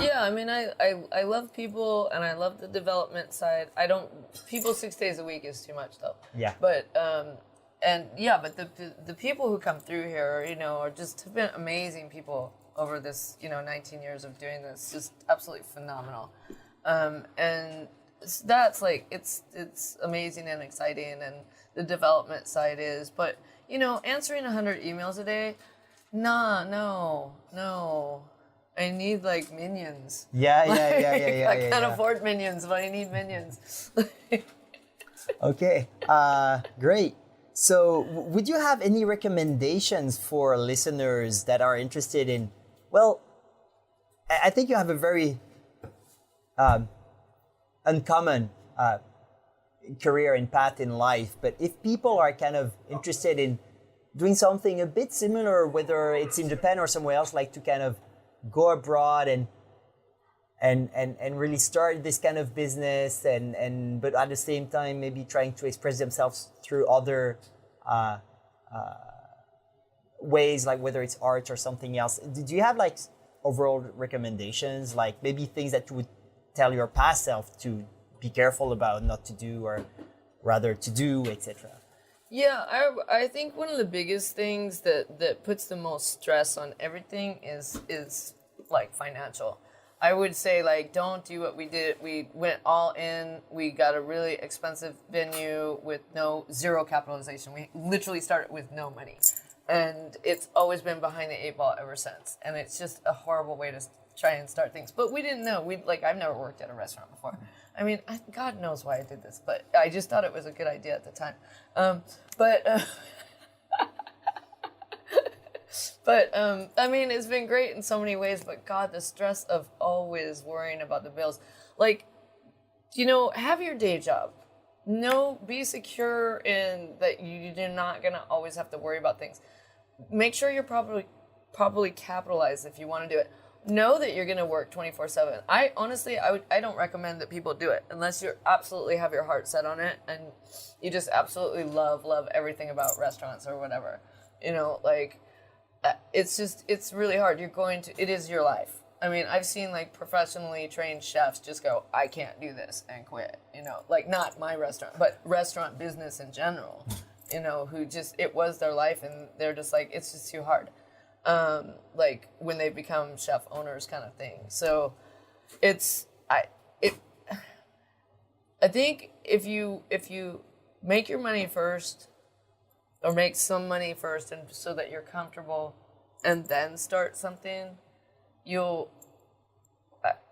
love people, and I love the development side. People 6 days a week is too much though. Yeah. But the people who come through here, are just have been amazing people over this, 19 years of doing this, just absolutely phenomenal. And that's like, it's amazing and exciting, and the development side is, but, answering 100 emails a day, no. I need like minions. Yeah. I can't afford minions, but I need minions. Okay, great. So would you have any recommendations for listeners that are interested in, well, I think you have a very uncommon career and path in life, but if people are kind of interested in doing something a bit similar, whether it's in Japan or somewhere else, like to kind of go abroad and really start this kind of business, but at the same time maybe trying to express themselves through other ways, like whether it's art or something else. Do you have like overall recommendations, like maybe things that you would tell your past self to be careful about, not to do, or rather to do, etc.? Yeah, I think one of the biggest things that puts the most stress on everything is like financial. I would say like don't do what we did. We went all in. We got a really expensive venue with zero capitalization. We literally started with no money, and it's always been behind the 8 ball ever since. And it's just a horrible way to try and start things. But we didn't know. I've never worked at a restaurant before. I mean, God knows why I did this, but I just thought it was a good idea at the time. I mean, it's been great in so many ways, but God, the stress of always worrying about the bills. Like, have your day job. Be secure in that you're not going to always have to worry about things. Make sure you're properly capitalized if you want to do it. Know that you're going to work 24/7. I don't recommend that people do it unless you absolutely have your heart set on it and you just absolutely love everything about restaurants or whatever. It's really hard. It is your life. I mean, I've seen like professionally trained chefs just go, I can't do this, and quit, like not my restaurant, but restaurant business in general, who just, it was their life and they're just like, it's just too hard. like when they become chef owners kind of thing. So I think if you make your money first, or make some money first, and so that you're comfortable, and then start something,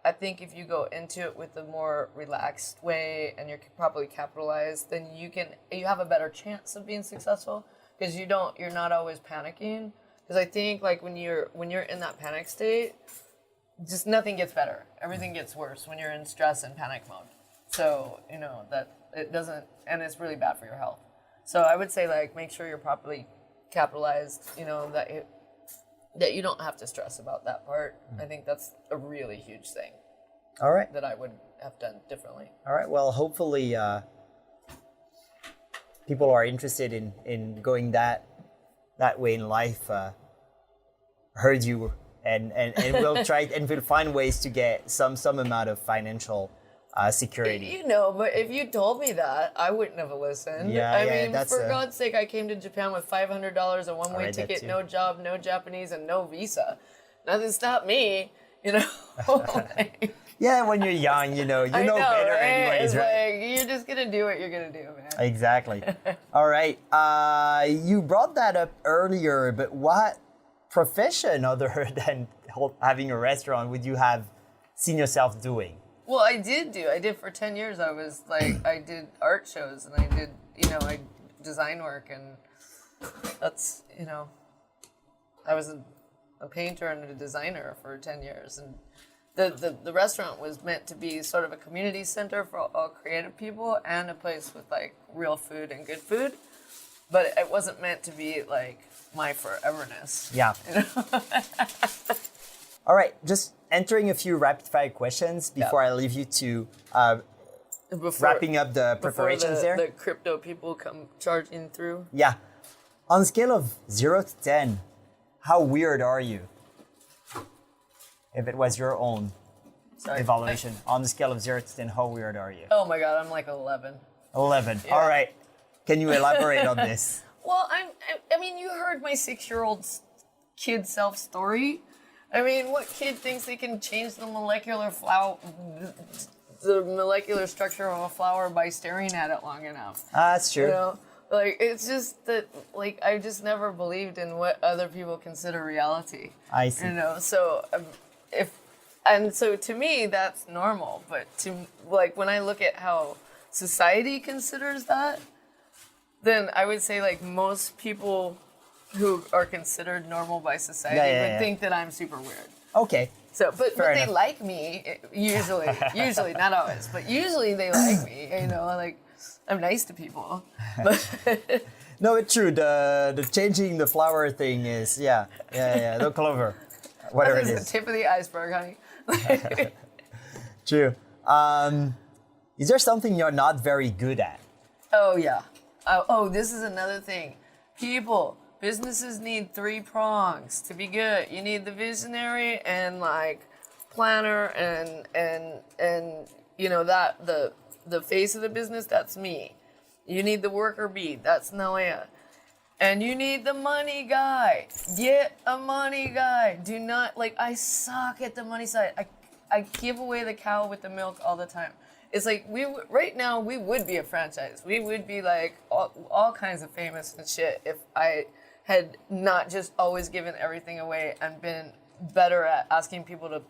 I think if you go into it with a more relaxed way and you're properly capitalized, then you have a better chance of being successful, because you're not always panicking. Because I think like when you're in that panic state, just nothing gets better. Everything gets worse when you're in stress and panic mode. So, that it doesn't, and it's really bad for your health. So I would say like make sure you're properly capitalized, that you don't have to stress about that part. I think that's a really huge thing. All right. That I would have done differently. All right. Well, hopefully people are interested in going that way in life. Heard you and we'll try and we'll find ways to get some amount of financial security. But if you told me that, I wouldn't have listened. I mean, for God's sake, I came to Japan with $500, a one-way ticket, no job, no Japanese, and no visa. Nothing stopped me, Yeah, when you're young, you know better right? anyways, it's right? Like, you're just gonna do what you're gonna do, man. Exactly. All right. You brought that up earlier, but what profession other than having a restaurant would you have seen yourself doing? Well, I did for 10 years. I was like, I did art shows and I did, I design work, and that's, I was a painter and a designer for 10 years. And the restaurant was meant to be sort of a community center for all creative people and a place with like real food and good food. But it wasn't meant to be like my foreverness. Yeah. All right, just entering a few rapid fire questions before I leave you to wrapping up the preparations there. The crypto people come charging through. Yeah. On a scale of 0 to 10, how weird are you? If it was your own evaluation. On the scale of 0 to 10, how weird are you? Oh my God, I'm like 11. 11. Yeah. All right. Can you elaborate on this? Well, I mean, you heard my 6-year-old kid self story. I mean, what kid thinks they can change the molecular structure of a flower by staring at it long enough? That's true. Like, it's just that, like, I just never believed in what other people consider reality. I see. So so to me, that's normal. But when I look at how society considers that, then I would say, like, most people who are considered normal by society would think that I'm super weird. Okay. So, but they like me, usually, not always, but usually they like me, like, I'm nice to people. No, it's true. The changing the flower thing is, the clover, whatever it is. The tip of the iceberg, honey. True. Is there something you're not very good at? Oh, yeah. This is another thing. Businesses need 3 prongs to be good. You need the visionary and like planner and that the face of the business, that's me. You need the worker bee, that's Noea. And you need the money guy. Get a money guy. Do not, like, I suck at the money side. I give away the cow with the milk all the time. It's like, right now, we would be a franchise. We would be like all kinds of famous and shit if I had not just always given everything away and been better at asking people to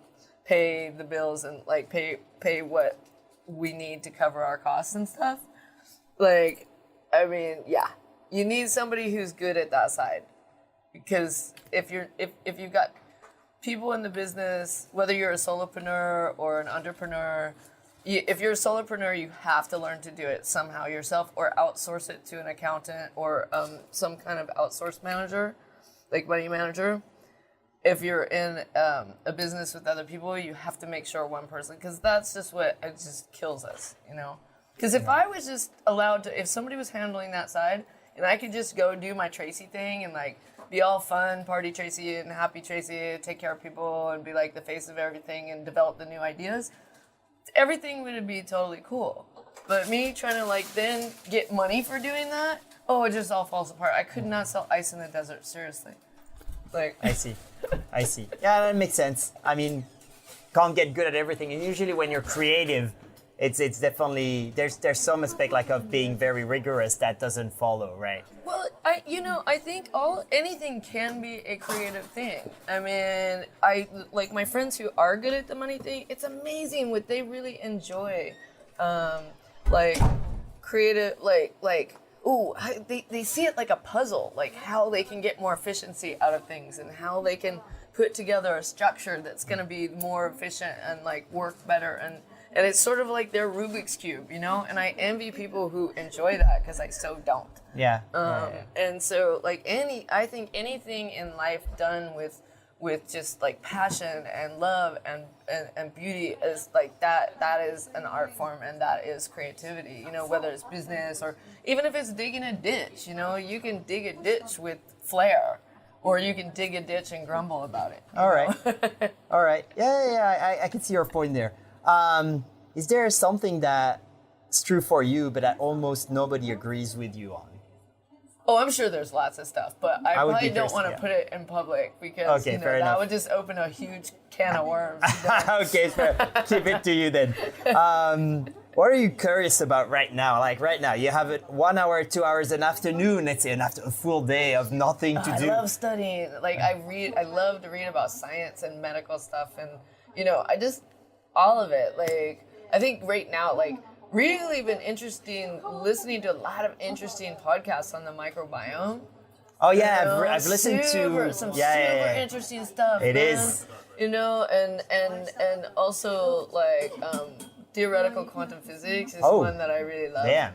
pay the bills and like pay what we need to cover our costs and stuff. Like, I mean, yeah, you need somebody who's good at that side, because if you've got people in the business, whether you're a solopreneur or an entrepreneur, if you're a solopreneur, you have to learn to do it somehow yourself, or outsource it to an accountant or some kind of outsourced manager, like money manager. If you're in a business with other people, you have to make sure one person, because that's just what it just kills us, Because if I was just allowed to, if somebody was handling that side, and I could just go do my Traci thing and like be all fun, party Traci and happy Traci, take care of people and be like the face of everything and develop the new ideas, everything would be totally cool. But me trying to like then get money for doing that, it just all falls apart. I could not sell ice in the desert, seriously. Like I see. Yeah, that makes sense. I mean, can't get good at everything, and usually when you're creative, it's definitely there's some aspect like of being very rigorous that doesn't follow, right? Well, I think anything can be a creative thing. I mean, I like my friends who are good at the money thing. It's amazing what they really enjoy, like creative, they see it like a puzzle, like how they can get more efficiency out of things and how they can put together a structure that's going to be more efficient and like work better and it's sort of like their Rubik's Cube, you know? And I envy people who enjoy that because I so don't. Yeah. And so like I think anything in life done with just like passion and love and beauty is like that is an art form and that is creativity, you know, whether it's business or even if it's digging a ditch, you know, you can dig a ditch with flair or you can dig a ditch and grumble about it. All right. Yeah. I can see your point there. Is there something that's true for you but that almost nobody agrees with you on? Oh, I'm sure there's lots of stuff, but I probably don't want to put it in public because that would just open a huge can of worms. Okay, fair. Keep it to you then. What are you curious about right now? Like right now, you have it 1 hour, 2 hours, an afternoon, let's say, and after a full day of nothing to do. I love studying. Like I love to read about science and medical stuff, and all of it. Like I think right now, like. Really been listening to a lot of interesting podcasts on the microbiome. Oh yeah, I've listened to some super interesting stuff. It is, and also like theoretical quantum physics is one that I really love. Damn.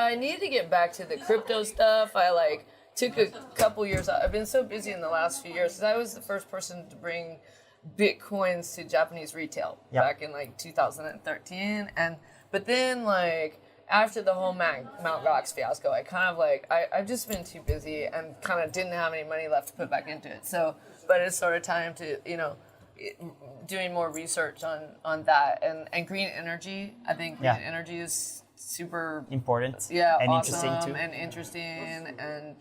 I need to get back to the crypto stuff. I took a couple years out. I've been so busy in the last few years because I was the first person to bring Bitcoins to Japanese retail back in 2013, but then after the whole Mount Gox fiasco, I kind of I've just been too busy and kind of didn't have any money left to put back into it. So, but it's sort of time to doing more research on that and green energy. I think green energy is super important. Yeah, and awesome interesting and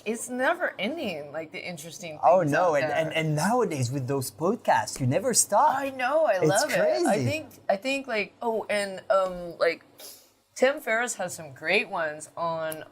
it's never ending, like the interesting things. Oh no, and nowadays with those podcasts, you never stop. I know, I love crazy. it. I think Tim Ferriss has some great ones on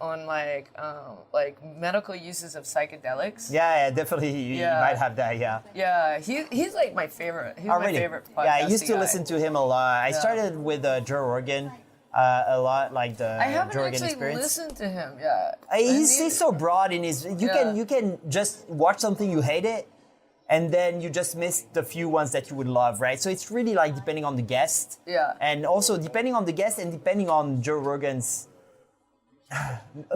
medical uses of psychedelics. Yeah, definitely. You might have that. Yeah. Yeah, he's like my favorite. He's my favorite podcast. Yeah, I used to listen to him a lot. I started with Joe Rogan. A lot, like the I haven't Joe Rogan actually experience. listened to him yet. He's so broad in his. You can just watch something, you hate it, and then you just miss the few ones that you would love, right? So it's really like depending on the guest. Yeah. And also depending on the guest and depending on Joe Rogan's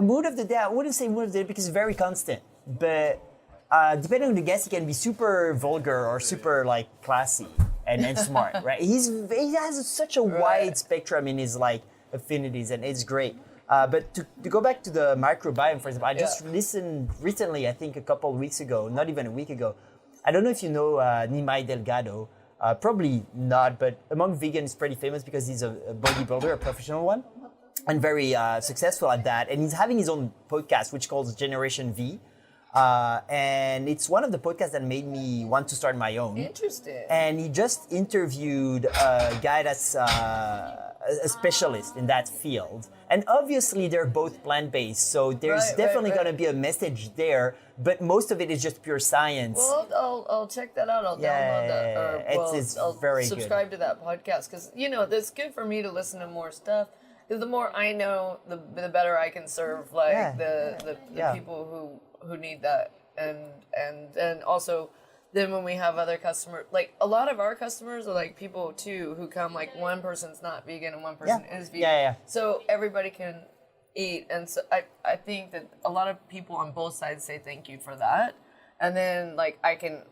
mood of the day. I wouldn't say mood of the day because it's very constant, but depending on the guest, he can be super vulgar or super classy and smart, right? He has such a wide spectrum in his affinities, and it's great. But to go back to the microbiome, for example, I just listened recently, I think a couple of weeks ago, not even a week ago. I don't know if you know Nimai Delgado. Probably not, but among vegans, he's pretty famous because he's a bodybuilder, a professional one, and very successful at that. And he's having his own podcast, which calls Generation V. And it's one of the podcasts that made me want to start my own. Interesting. And he just interviewed a guy that's a specialist in that field. And obviously they're both plant-based, so there's definitely going to be a message there, but most of it is just pure science. Well, I'll check that out. I'll download that. It's I'll very subscribe to that podcast because, that's good for me to listen to more stuff. Because the more I know, the better I can serve the people who need that, and also then when we have other customers, a lot of our customers are people too who come one person's not vegan and one person is vegan, so everybody can eat, and so I think that a lot of people on both sides say thank you for that, and then I can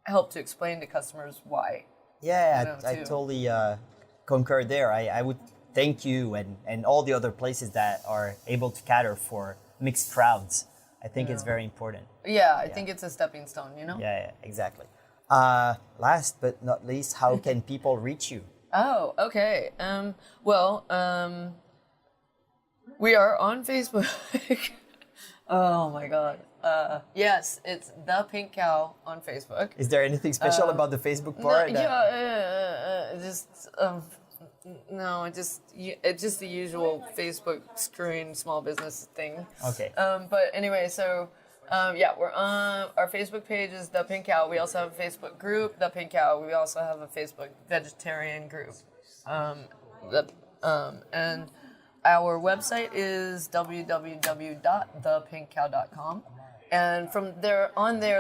help to explain to customers why. I totally concur there. I would thank you and all the other places that are able to cater for mixed crowds. I think it's very important. I think it's a stepping stone, Yeah, exactly. Last but not least, how can people reach you? Oh, okay. We are on Facebook. Oh my God. Yes, it's The Pink Cow on Facebook. Is there anything special about the Facebook part? No, it's just the usual Facebook screwing small business thing. Okay. But anyway, so we're on our Facebook page is The Pink Cow. We also have a Facebook group, The Pink Cow. We also have a Facebook vegetarian group. And our website is www.thepinkcow.com. And from there,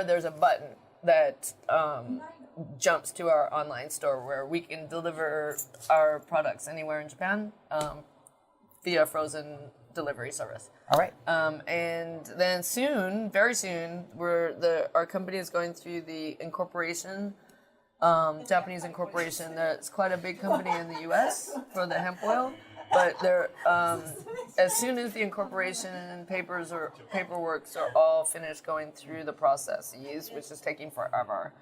there's a button that jumps to our online store where we can deliver our products anywhere in Japan via frozen delivery service. All right. And then soon, very soon, our company is going through the incorporation, Japanese incorporation. That's quite a big company in the U.S. for the hemp oil. But they're as soon as the incorporation paperwork are all finished going through the processes, which is taking forever,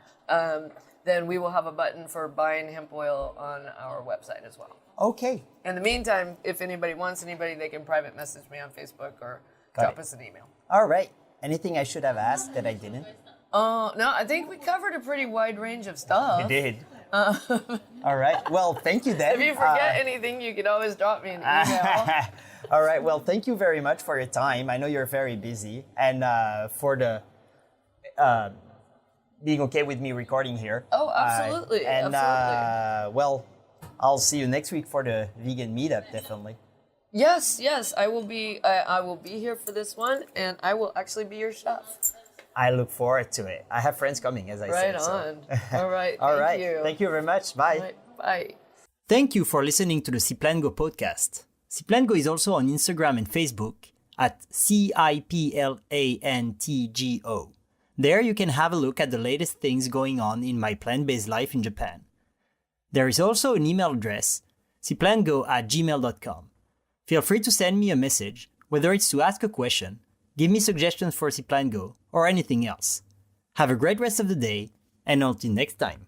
then we will have a button for buying hemp oil on our website as well. Okay. In the meantime, if anybody wants anybody, they can private message me on Facebook or drop us an email. All right. Anything I should have asked that I didn't? No, I think we covered a pretty wide range of stuff. You did. All right. Well, thank you, then. If you forget anything, you can always drop me an email. All right. Well, thank you very much for your time. I know you're very busy, and for the being okay with me recording here. Oh, absolutely. Absolutely. Well, I'll see you next week for the vegan meetup, definitely. Yes, I will be. I will be here for this one, and I will actually be your chef. I look forward to it. I have friends coming, as I said. Right on. All right. All right. Thank you. Thank you very much. Bye. Right, bye. Thank you for listening to the ciplantgo podcast. Ciplantgo is also on Instagram and Facebook at CIPLANTGO. There you can have a look at the latest things going on in my plant-based life in Japan. There is also an email address, ciplantgo@gmail.com. Feel free to send me a message, whether it's to ask a question, give me suggestions for ciplantgo, or anything else. Have a great rest of the day, and until next time.